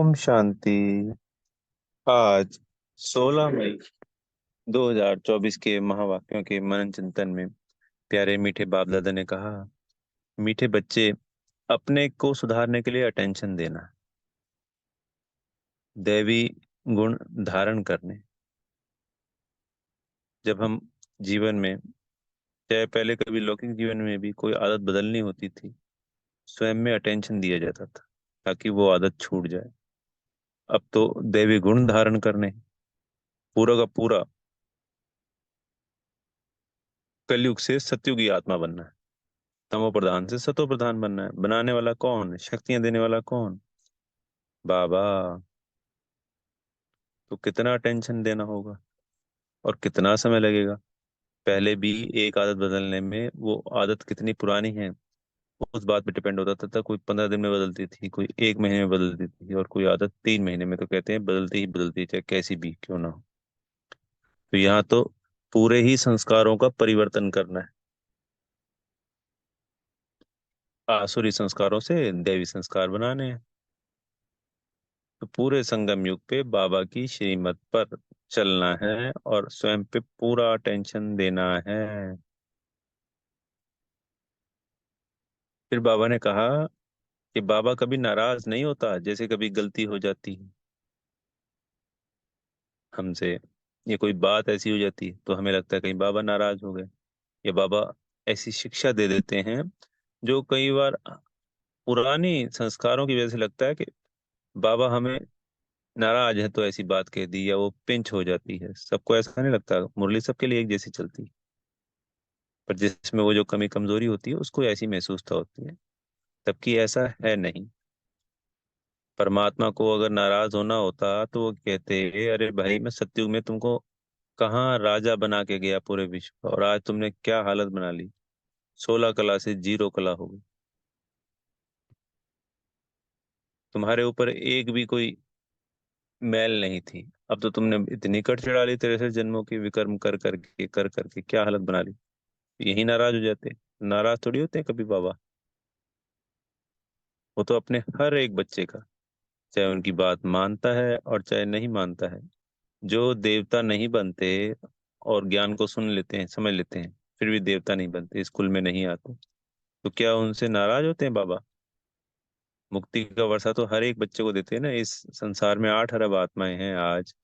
ओम शांति। आज 16 मई 2024 के महावाक्यों के मनन चिंतन में प्यारे मीठे बाप दादा ने कहा, मीठे बच्चे, अपने को सुधारने के लिए अटेंशन देना, दैवी गुण धारण करने। जब हम जीवन में, चाहे पहले कभी लौकिक जीवन में भी कोई आदत बदलनी होती थी, स्वयं में अटेंशन दिया जाता था ताकि वो आदत छूट जाए। अब तो दैवी गुण धारण करने, पूरा का पूरा कलयुग से सतयुगी आत्मा बनना है। तमो प्रधान से सतो प्रधान बनना है। बनाने वाला कौन? शक्तियां देने वाला कौन? बाबा। तो कितना टेंशन देना होगा और कितना समय लगेगा? पहले भी एक आदत बदलने में वो आदत कितनी पुरानी है उस बात पे डिपेंड होता था। कोई 15 दिन में बदलती थी, कोई एक महीने में बदलती थी, और कोई आदत 3 महीने में। तो कहते हैं बदलती ही बदलती है, चाहे कैसी भी क्यों ना हो। तो यहाँ तो पूरे ही संस्कारों का परिवर्तन करना है। आसुरी संस्कारों से दैवी संस्कार बनाने हैं। तो पूरे संगम युग पे बाबा की श्रीमत पर चलना है और स्वयं पे पूरा अटेंशन देना है। फिर बाबा ने कहा कि बाबा कभी नाराज नहीं होता। जैसे कभी गलती हो जाती है हमसे, या कोई बात ऐसी हो जाती है तो हमें लगता है कहीं बाबा नाराज हो गए, या बाबा ऐसी शिक्षा दे देते हैं जो कई बार पुरानी संस्कारों की वजह से लगता है कि बाबा हमें नाराज है तो ऐसी बात कह दी, या वो पिंच हो जाती है। सबको ऐसा नहीं लगता, मुरली सबके लिए एक जैसी चलती है। पर जिसमें वो जो कमी कमजोरी होती है उसको ऐसी महसूस तो होती है, जबकि ऐसा है नहीं। परमात्मा को अगर नाराज होना होता तो वो कहते, अरे भाई मैं सत्युग में तुमको कहाँ राजा बना के गया पूरे विश्व का, और आज तुमने क्या हालत बना ली। 16 कला से 0 कला हो गई। तुम्हारे ऊपर एक भी कोई मैल नहीं थी, अब तो तुमने इतनी कट चढ़ा ली, 63 जन्मों की विकर्म कर करके क्या हालत बना ली। यही नाराज हो जाते। नाराज थोड़ी होते हैं कभी बाबा। वो तो अपने हर एक बच्चे का, चाहे उनकी बात मानता है और चाहे नहीं मानता है, जो देवता नहीं बनते और ज्ञान को सुन लेते हैं, समझ लेते हैं, फिर भी देवता नहीं बनते, स्कूल में नहीं आते, तो क्या उनसे नाराज होते हैं बाबा? मुक्ति का वर्षा तो हर एक बच्चे को देते हैं ना। इस संसार में 8 अरब आत्माएं हैं आज,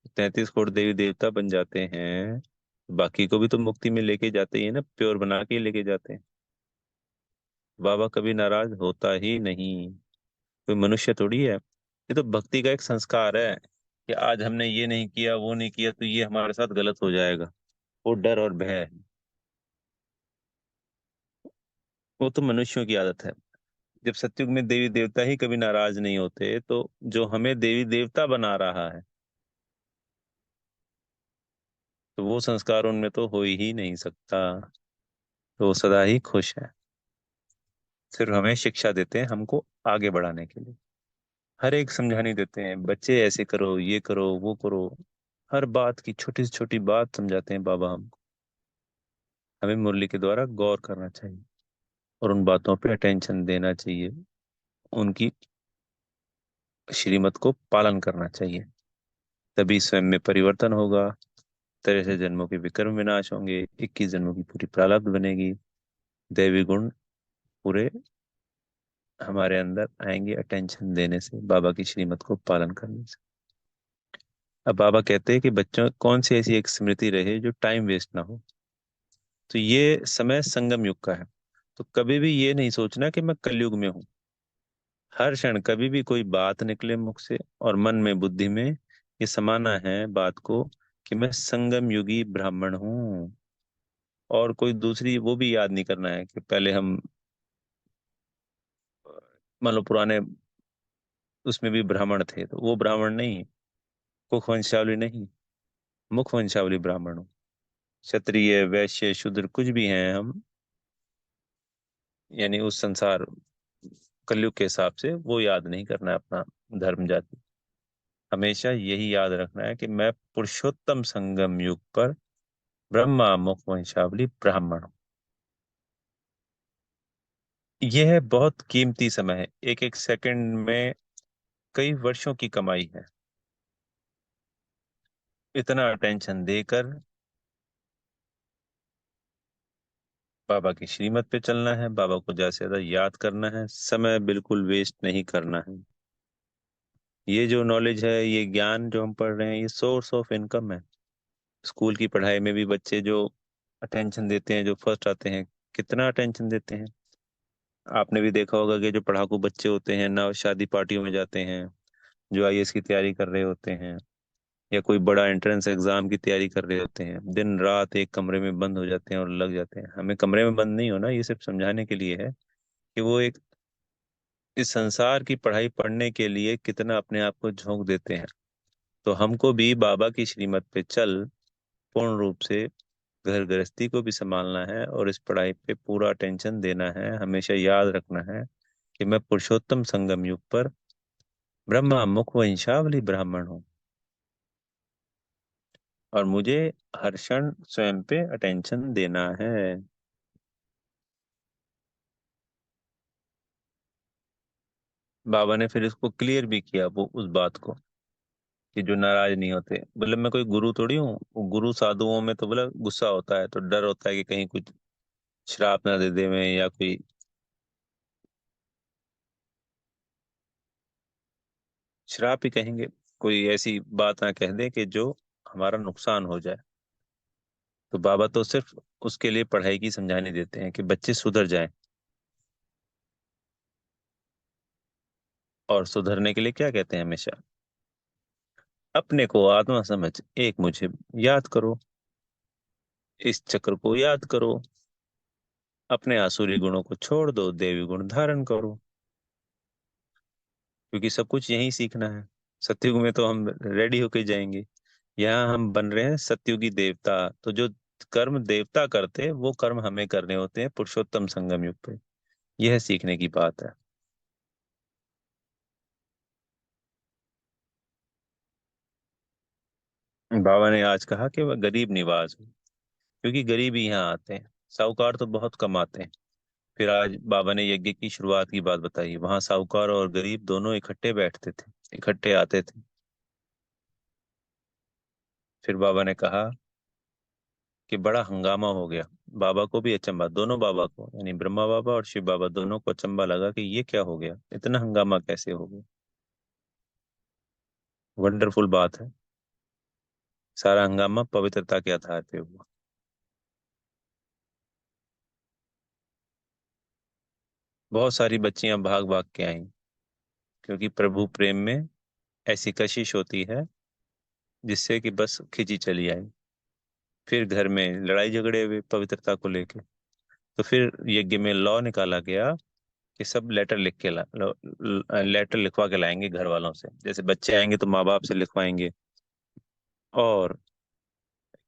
33 करोड़ देवी देवता बन जाते हैं। बाकी को भी तो मुक्ति में लेके जाते ही है ना, प्योर बना के लेके जाते हैं। बाबा कभी नाराज होता ही नहीं। कोई मनुष्य थोड़ी है। ये तो भक्ति का एक संस्कार है कि आज हमने ये नहीं किया, वो नहीं किया, तो ये हमारे साथ गलत हो जाएगा। वो डर और भय है। वो तो मनुष्यों की आदत है। जब सतयुग में देवी देवता ही कभी नाराज नहीं होते, तो जो हमें देवी देवता बना रहा है, तो वो संस्कार उनमें तो हो ही नहीं सकता। तो वो सदा ही खुश है। सिर्फ हमें शिक्षा देते हैं हमको आगे बढ़ाने के लिए। हर एक समझाने देते हैं, बच्चे ऐसे करो, ये करो, वो करो। हर बात की छोटी से छोटी बात समझाते हैं बाबा हमको। हमें मुरली के द्वारा गौर करना चाहिए और उन बातों पे अटेंशन देना चाहिए। उनकी श्रीमत को पालन करना चाहिए। तभी स्वयं में परिवर्तन होगा। 63 जन्मों के विक्रम विनाश होंगे, 21 जन्मों की पूरी प्रारब्ध बनेगी। दैवी गुण पूरे हमारे अंदर आएंगे अटेंशन देने से, बाबा की श्रीमत को पालन करने से। अब बाबा कहते हैं कि बच्चों, कौन सी ऐसी एक स्मृति रहे जो टाइम वेस्ट ना हो। तो ये समय संगम युग का है। तो कभी भी ये नहीं सोचना कि मैं कलयुग में हूँ। हर क्षण कभी भी कोई बात निकले मुख से और मन में, बुद्धि में, ये समाना है बात को कि मैं संगम युगी ब्राह्मण हूँ। और कोई दूसरी वो भी याद नहीं करना है कि पहले हम, मान लो पुराने उसमें भी ब्राह्मण थे, तो वो ब्राह्मण नहीं। कुख वंशावली नहीं, मुख वंशावली ब्राह्मण हूँ। क्षत्रिय वैश्य शूद्र कुछ भी हैं हम, यानी उस संसार कलयुग के हिसाब से वो याद नहीं करना है अपना धर्म जाति। हमेशा यही याद रखना है कि मैं पुरुषोत्तम संगम युग पर ब्रह्मा मुख वंशावली ब्राह्मण हूँ। यह है बहुत कीमती समय है। एक एक सेकंड में कई वर्षों की कमाई है। इतना अटेंशन देकर बाबा की श्रीमत पे चलना है, बाबा को ज्यादा से ज्यादा याद करना है, समय बिल्कुल वेस्ट नहीं करना है। ये जो नॉलेज है, ये ज्ञान जो हम पढ़ रहे हैं, ये सोर्स ऑफ इनकम है। स्कूल की पढ़ाई में भी बच्चे जो अटेंशन देते हैं, जो फर्स्ट आते हैं, कितना अटेंशन देते हैं। आपने भी देखा होगा कि जो पढ़ाकू बच्चे होते हैं ना, शादी पार्टियों में जाते हैं, जो आईएएस की तैयारी कर रहे होते हैं, या कोई बड़ा एंट्रेंस एग्जाम की तैयारी कर रहे होते हैं, दिन रात एक कमरे में बंद हो जाते हैं और लग जाते हैं। हमें कमरे में बंद नहीं होना, ये सिर्फ समझाने के लिए है कि वो एक इस संसार की पढ़ाई पढ़ने के लिए कितना अपने आप को झोंक देते हैं। तो हमको भी बाबा की श्रीमत पे चल पूर्ण रूप से घर गृहस्थी को भी संभालना है और इस पढ़ाई पे पूरा अटेंशन देना है। हमेशा याद रखना है कि मैं पुरुषोत्तम संगम युग पर ब्रह्मा मुख वंशावली ब्राह्मण हूँ, और मुझे हर क्षण स्वयं पे अटेंशन देना है। बाबा ने फिर इसको क्लियर भी किया, वो उस बात को, कि जो नाराज नहीं होते। बोले मैं कोई गुरु थोड़ी हूँ। वो गुरु साधुओं में तो बोला गुस्सा होता है, तो डर होता है कि कहीं कुछ श्राप ना दे दे में, या कोई श्राप ही कहेंगे, कोई ऐसी बात ना कह दे कि जो हमारा नुकसान हो जाए। तो बाबा तो सिर्फ उसके लिए पढ़ाई की समझानी देते हैं कि बच्चे सुधर जाएं। और सुधरने के लिए क्या कहते हैं हमेशा? अपने को आत्मा समझ एक मुझे याद करो, इस चक्र को याद करो, अपने आसुरी गुणों को छोड़ दो, देवी गुण धारण करो। क्योंकि सब कुछ यहीं सीखना है। सतयुग में तो हम रेडी होके जाएंगे। यहाँ हम बन रहे हैं सतयुगी देवता। तो जो कर्म देवता करते हैं, वो कर्म हमें करने होते हैं पुरुषोत्तम संगम युग पे। यह सीखने की बात है। बाबा ने आज कहा कि वह गरीब निवाज हो, क्योंकि गरीब ही यहाँ आते हैं, साहूकार तो बहुत कम आते हैं। फिर आज बाबा ने यज्ञ की शुरुआत की बात बताई। वहां साहूकार और गरीब दोनों इकट्ठे बैठते थे, इकट्ठे आते थे। फिर बाबा ने कहा कि बड़ा हंगामा हो गया। बाबा को भी अचंभा, दोनों बाबा को, यानी ब्रह्मा बाबा और शिव बाबा दोनों को अचंभा लगा कि ये क्या हो गया, इतना हंगामा कैसे हो गया। वंडरफुल बात है। सारा हंगामा पवित्रता के आधार पे हुआ। बहुत सारी बच्चियां भाग भाग के आईं, क्योंकि प्रभु प्रेम में ऐसी कशिश होती है जिससे कि बस खिंची चली आई। फिर घर में लड़ाई झगड़े हुए पवित्रता को लेके। तो फिर यज्ञ में लॉ निकाला गया कि सब लेटर लिख के लेटर लिखवा के लाएंगे घर वालों से। जैसे बच्चे आएंगे तो माँ बाप से लिखवाएंगे, और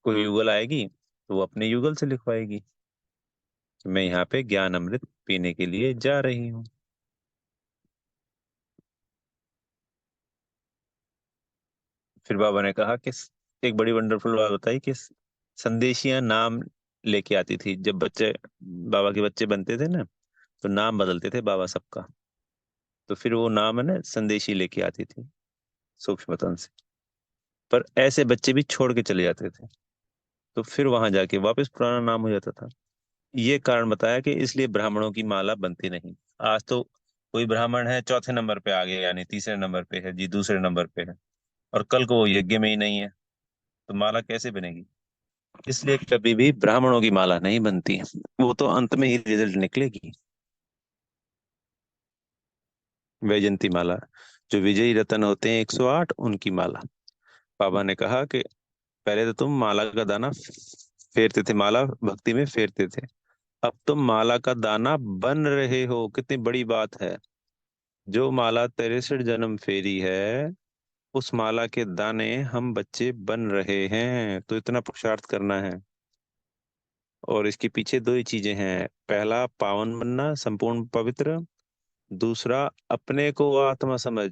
कोई युगल आएगी तो वो अपने युगल से लिखवाएगी कि मैं यहाँ पे ज्ञान अमृत पीने के लिए जा रही हूँ। फिर बाबा ने कहा कि एक बड़ी वंडरफुल बात बताई कि संदेशियां नाम लेके आती थी। जब बच्चे, बाबा के बच्चे बनते थे ना, तो नाम बदलते थे बाबा सबका। तो फिर वो नाम है ना, संदेशी लेके आती थी सूक्ष्म तन से। पर ऐसे बच्चे भी छोड़ के चले जाते थे, तो फिर वहां जाके वापस पुराना नाम हो जाता था। ये कारण बताया कि इसलिए ब्राह्मणों की माला बनती नहीं। आज तो कोई ब्राह्मण है चौथे नंबर पे आ गया, यानी तीसरे नंबर पे है जी, दूसरे नंबर पे है, और कल को वो यज्ञ में ही नहीं है, तो माला कैसे बनेगी? इसलिए कभी भी ब्राह्मणों की माला नहीं बनती है। वो तो अंत में ही रिजल्ट निकलेगी। वैजंती माला, जो विजयी रतन होते हैं 108, उनकी माला। बाबा ने कहा कि पहले तो तुम माला का दाना फेरते थे, माला भक्ति में फेरते थे, अब तुम माला का दाना बन रहे हो। कितनी बड़ी बात है। जो माला 63 जन्म फेरी है, उस माला के दाने हम बच्चे बन रहे हैं। तो इतना पुरुषार्थ करना है। और इसके पीछे दो ही चीजें हैं। पहला, पावन बनना, संपूर्ण पवित्र। दूसरा, अपने को आत्मा समझ।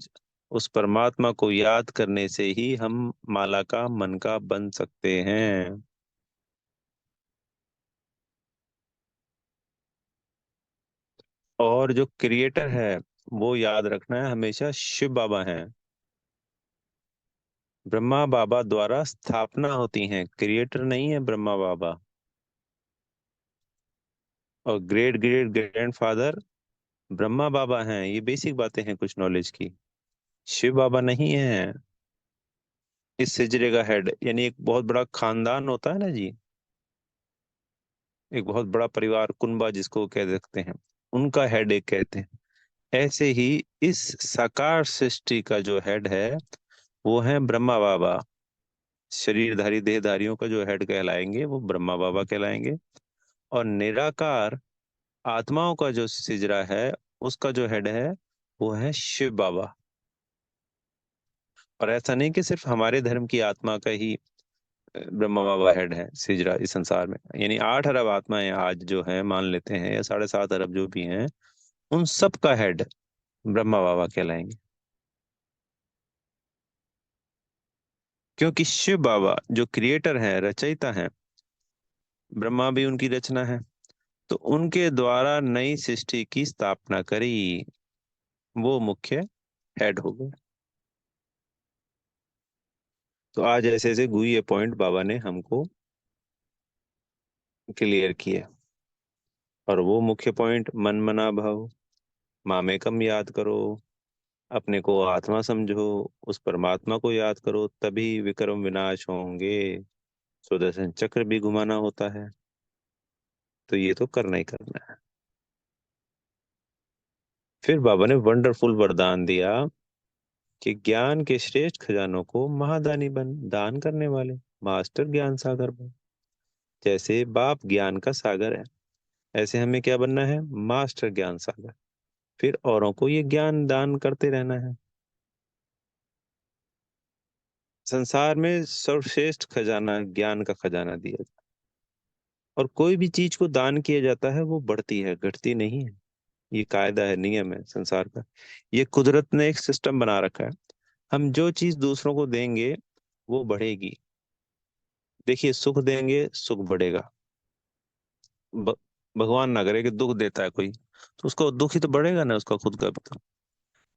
उस परमात्मा को याद करने से ही हम माला का मन का बन सकते हैं। और जो क्रिएटर है, वो याद रखना है, हमेशा शिव बाबा हैं। ब्रह्मा बाबा द्वारा स्थापना होती हैं, क्रिएटर नहीं है ब्रह्मा बाबा। और ग्रेट ग्रेट ग्रैंडफादर ब्रह्मा बाबा हैं। ये बेसिक बातें हैं कुछ नॉलेज की। शिव बाबा नहीं है इस सिजरे का हेड। यानी एक बहुत बड़ा खानदान होता है ना जी, एक बहुत बड़ा परिवार, कुनबा जिसको कह सकते हैं, उनका हेड एक कहते हैं। ऐसे ही इस साकार सृष्टि का जो हेड है वो है ब्रह्मा बाबा। शरीरधारी देहधारियों का जो हेड कहलाएंगे वो ब्रह्मा बाबा कहलाएंगे। और निराकार आत्माओं का जो सिजरा है उसका जो हेड है वो है शिव बाबा। और ऐसा नहीं कि सिर्फ हमारे धर्म की आत्मा का ही ब्रह्मा बाबा हेड है सिजरा इस संसार में। यानी 8 अरब आत्माएं आज जो है मान लेते हैं, या 7.5 अरब जो भी हैं, उन सब का हेड ब्रह्मा बाबा कहलाएंगे। क्योंकि शिव बाबा जो क्रिएटर हैं, रचयिता हैं, ब्रह्मा भी उनकी रचना है, तो उनके द्वारा नई सृष्टि की स्थापना करी। वो मुख्य हेड हो गए। तो आज ऐसे ऐसे गुई पॉइंट बाबा ने हमको क्लियर किए। और वो मुख्य पॉइंट, मन मना भव, मामेकम याद करो, अपने को आत्मा समझो, उस परमात्मा को याद करो, तभी विक्रम विनाश होंगे। सुदर्शन चक्र भी घुमाना होता है, तो ये तो करना ही करना है। फिर बाबा ने वंडरफुल वरदान दिया कि ज्ञान के श्रेष्ठ खजानों को महादानी बन, दान करने वाले, मास्टर ज्ञान सागर बन। जैसे बाप ज्ञान का सागर है, ऐसे हमें क्या बनना है? मास्टर ज्ञान सागर। फिर औरों को ये ज्ञान दान करते रहना है। संसार में सर्वश्रेष्ठ खजाना ज्ञान का खजाना दिया जाता है। और कोई भी चीज को दान किया जाता है वो बढ़ती है, घटती नहीं है। ये कायदा है, नियम है संसार का। ये कुदरत ने एक सिस्टम बना रखा है। हम जो चीज दूसरों को देंगे वो बढ़ेगी। देखिए, सुख देंगे सुख बढ़ेगा। ब, भगवान ना करे कि दुख देता है कोई, तो उसको दुख ही तो बढ़ेगा ना उसका खुद का भी तो।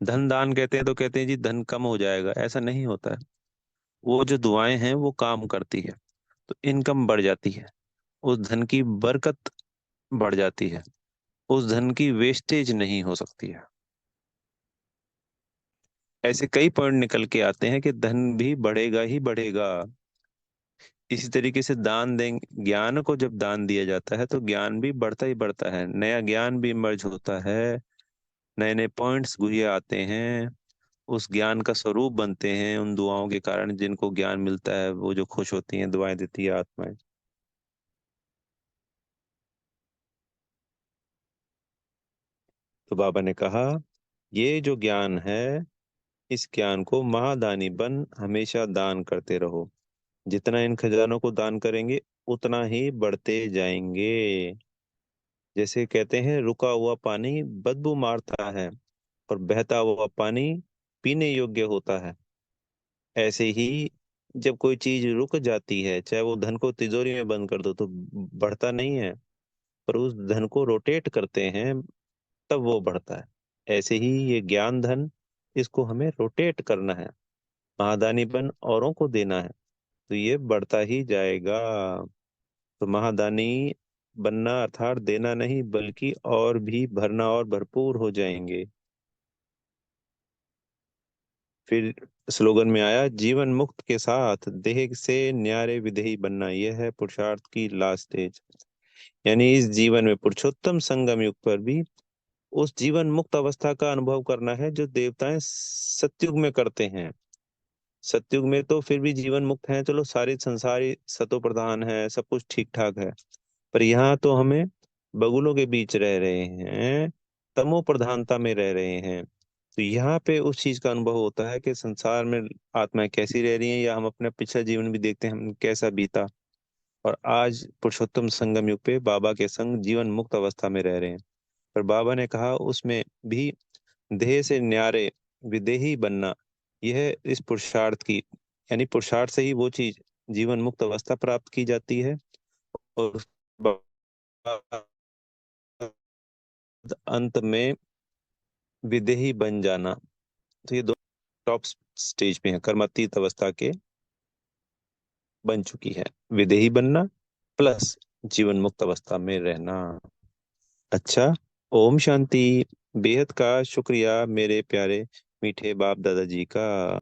धन दान कहते हैं तो कहते हैं जी धन कम हो जाएगा, ऐसा नहीं होता है। वो जो दुआएं हैं वो काम करती है, तो इनकम बढ़ जाती है, उस धन की बरकत बढ़ जाती है, उस धन की वेस्टेज नहीं हो सकती है। ऐसे कई पॉइंट निकल के आते हैं कि धन भी बढ़ेगा ही बढ़ेगा। इसी तरीके से दान देंगे, ज्ञान को जब दान दिया जाता है तो ज्ञान भी बढ़ता ही बढ़ता है, नया ज्ञान भी इमर्ज होता है, नए नए पॉइंट्स गुहे आते हैं, उस ज्ञान का स्वरूप बनते हैं उन दुआओं के कारण। जिनको ज्ञान मिलता है वो जो खुश होती हैं, दुआएं देती है आत्माएं। तो बाबा ने कहा ये जो ज्ञान है, इस ज्ञान को महादानी बन हमेशा दान करते रहो। जितना इन खजानों को दान करेंगे उतना ही बढ़ते जाएंगे। जैसे कहते हैं रुका हुआ पानी बदबू मारता है और बहता हुआ पानी पीने योग्य होता है। ऐसे ही जब कोई चीज रुक जाती है, चाहे वो धन को तिजोरी में बंद कर दो तो बढ़ता नहीं है, पर उस धन को रोटेट करते हैं तब वो बढ़ता है। ऐसे ही ये ज्ञान धन, इसको हमें रोटेट करना है, महादानी बन औरों को देना है, तो ये बढ़ता ही जाएगा। तो महादानी बनना अर्थात देना नहीं, बल्कि और भी भरना और भरपूर हो जाएंगे। फिर स्लोगन में आया जीवन मुक्त के साथ देह से न्यारे विदेही बनना, यह है पुरुषार्थ की लास्ट स्टेज। यानी इस जीवन में पुरुषोत्तम संगम युग पर भी उस जीवन मुक्त अवस्था का अनुभव करना है जो देवताएं सतयुग में करते हैं। सतयुग में तो फिर भी जीवन मुक्त है, चलो सारे संसारी सतो प्रधान है, सब कुछ ठीक ठाक है। पर यहाँ तो हमें बगुलों के बीच रह रहे हैं, तमो प्रधानता में रह रहे हैं। तो यहाँ पे उस चीज का अनुभव होता है कि संसार में आत्माएं कैसी रह रही हैं, या हम अपना पिछला जीवन भी देखते हैं हम कैसा बीता। और आज पुरुषोत्तम संगम युग पे बाबा के संग जीवन मुक्त अवस्था में रह रहे हैं। पर बाबा ने कहा उसमें भी देह से न्यारे विदेही बनना, यह इस पुरुषार्थ की, यानी पुरुषार्थ से ही वो चीज जीवन मुक्त अवस्था प्राप्त की जाती है। और उसके बाद अंत में विदेही बन जाना। तो ये दो टॉप स्टेज पे है, कर्मातीत अवस्था के बन चुकी है। विदेही बनना प्लस जीवन मुक्त अवस्था में रहना। अच्छा। ओम शांति। बेहद का शुक्रिया मेरे प्यारे मीठे बाप दादाजी का।